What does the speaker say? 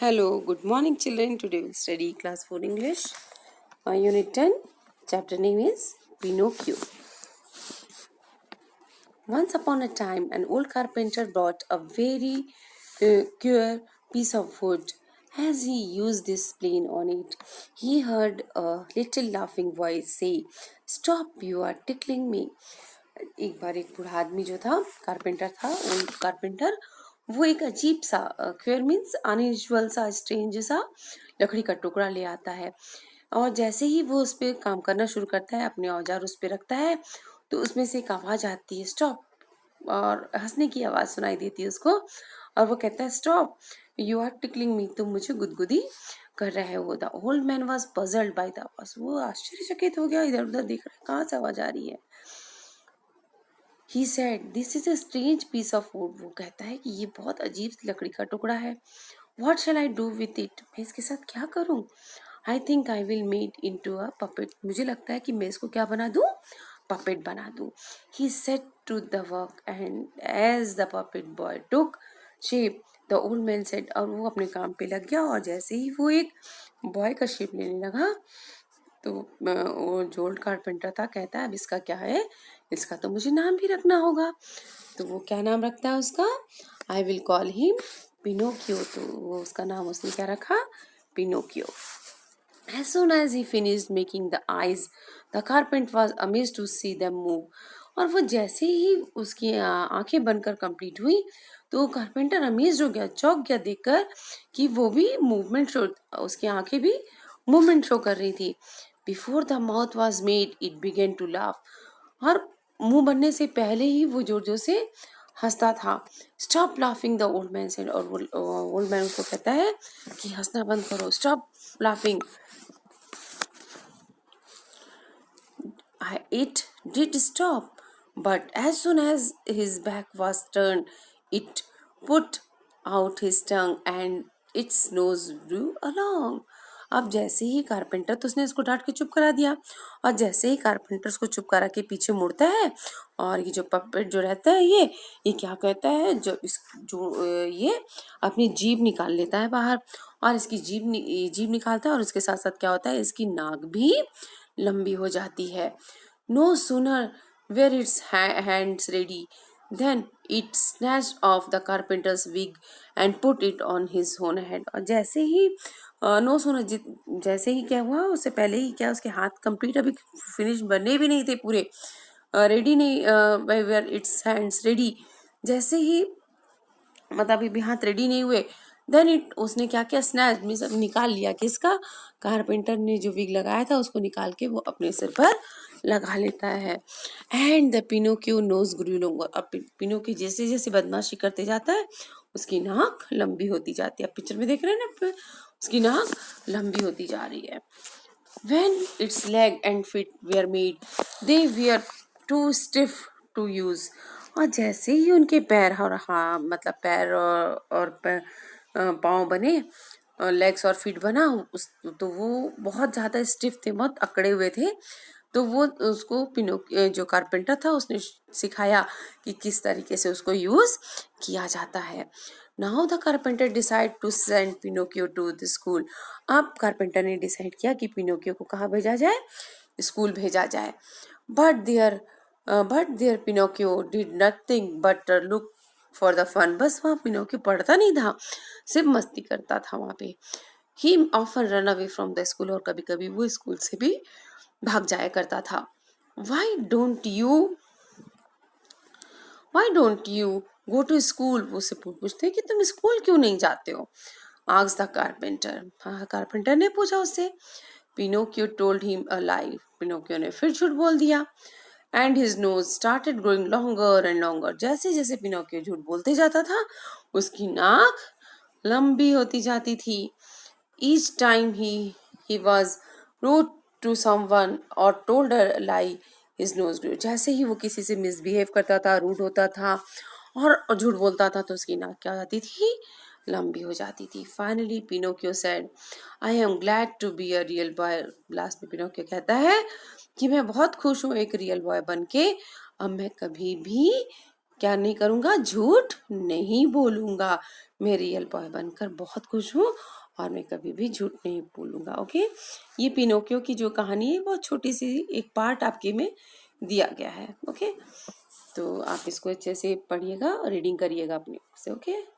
Hello, good morning, children. Today we'll study class 4 English. Unit 10, chapter name is Pinocchio. Once upon a time, an old carpenter brought a very queer piece of wood. As he used this plane on it, he heard a little laughing voice say, "Stop, you are tickling me." एक बार एक बूढ़ा आदमी जो था carpenter था old carpenter वो एक अजीब सा क्वेयर मीन्स अनयूजुअल सा स्ट्रेंज सा लकड़ी का टुकड़ा ले आता है और जैसे ही वो उस पर काम करना शुरू करता है अपने औजार उस पर रखता है तो उसमें से एक आवाज आती है स्टॉप और हंसने की आवाज सुनाई देती है उसको और वो कहता है स्टॉप यू आर टिकलिंग मी तुम मुझे गुदगुदी कर रहे हो the old man was puzzled by the आवाज वो आश्चर्यचकित हो गया इधर उधर देख रहा है कहाँ से आवाज आ रही है He said, "This is a strange piece of wood." वो कहता है कि ये बहुत अजीब लकड़ी का टुकड़ा है. What shall I do with it? मैं इसके साथ क्या करूं? I think I will make into a puppet. मुझे लगता है कि मैं इसको क्या बना दूं? Puppet बना दूं. He set to the work and as the puppet boy took shape, the old man said और वो अपने काम पे लग गया और जैसे ही वो एक बॉय का शेप लेने लगा तो वो जो ओल्ड कारपेंटर था कहता है अब इसका क्या है इसका तो मुझे नाम भी रखना होगा तो वो क्या नाम रखता है उसका I will call him Pinocchio तो वो उसका नाम उसने क्या रखा Pinocchio As soon as he finished making the eyes, the carpenter was amazed to see them move. और वो जैसे ही उसकी आंखें बनकर कंप्लीट हुई तो कारपेंटर अमेज हो गया चौंक गया देखकर कि वो भी मूवमेंट शो उसकी आंखें भी मूवमेंट शो कर रही थी before the mouth was made it began to laugh और मुंह बनने से पहले ही वो जोर जोर से हंसता था stop laughing the old man said और वो ओल्ड मैन उसको कहता है कि हंसना बंद करो stop laughing It did stop, but as soon as his back was turned, it put out his tongue and its nose grew along. अब जैसे ही कारपेंटर तो उसने इसको डांट के चुप करा दिया और जैसे ही कारपेंटर उसको चुप करा के पीछे मुड़ता है और ये जो पपेट जो रहता है ये क्या कहता है ये अपनी जीभ निकाल लेता है बाहर और इसकी जीभ निकालता है और उसके साथ साथ क्या होता है इसकी नाक भी लंबी हो जाती है No sooner were its hands ready than it snatched off the carpenter's wig and put it on his own head. और जैसे ही नो सोनर जैसे ही क्या हुआ उससे पहले ही क्या उसके हाथ कंप्लीट अभी फिनिश बने भी नहीं थे पूरे रेडी नहीं वेयर इट्स हैंड्स रेडी जैसे ही मतलब अभी भी हाथ रेडी नहीं हुए देन इट उसने क्या किया स्नैच मीन्स निकाल लिया किसका कारपेंटर ने जो विग लगाया था उसको निकाल के वो अपने सिर पर लगा लेता है and the Pinocchio nose grew longer अब पिनोकियो जैसे जैसे बदमाशी करते जाता है उसकी नाक लंबी होती जाती है आप पिक्चर में देख रहे हैं ना उसकी नाक लंबी होती जा रही है when its leg and feet were made they were too stiff to use और जैसे ही उनके पैर और हाँ मतलब पैर और पाँव बने लेग्स और फीट बना उस तो वो बहुत ज़्यादा स्टिफ थे बहुत अकड़े हुए थे तो वो उसको जो कारपेंटर था उसने सिखाया कि किस तरीके से उसको यूज़ किया जाता है now the carpenter decide to send Pinocchio to the school अब कारपेंटर ने डिसाइड किया कि पिनोकियो को कहाँ भेजा जाए स्कूल भेजा जाए but there Pinocchio did nothing but look for the fun बस वहाँ पिनोकियो पढ़ता नहीं था सिर्फ मस्ती करता था वहाँ पे ही often run away from the school और कभी कभी वो स्कूल से भी भाग जाया करता था why don't you go to school वो से पूछते कि तुम स्कूल क्यों नहीं जाते हो आस्क्ड द कारपेंटर हाँ कारपेंटर ने पूछा उससे Pinocchio told him a lie Pinocchio ने फिर झूठ बोल दिया and his nose started growing longer and longer जैसे जैसे पिनोकियो झूठ बोलते जाता था उसकी नाक लंबी होती जाती थी each time he was rude to someone और told a lie his nose grow जैसे ही वो किसी से मिसबिहेव करता था रूड होता था और झूठ बोलता था तो उसकी नाक क्या हो जाती थी लंबी हो जाती थी finally Pinocchio said I am glad to be a real boy last में पिनोकियो कहता है कि मैं बहुत खुश हूँ एक रियल बॉय बन के अब मैं कभी भी क्या नहीं करूँगा? झूठ नहीं बोलूँगा। मैं रियल बॉय बनकर बहुत खुश हूँ और मैं कभी भी झूठ नहीं बोलूँगा। ओके, ये पिनोकियो की जो कहानी है बहुत छोटी सी एक पार्ट आपके में दिया गया है। ओके, तो आप इसको अच्छे से पढ़िएगा और रीडिंग करिएगा अपने से। ओके।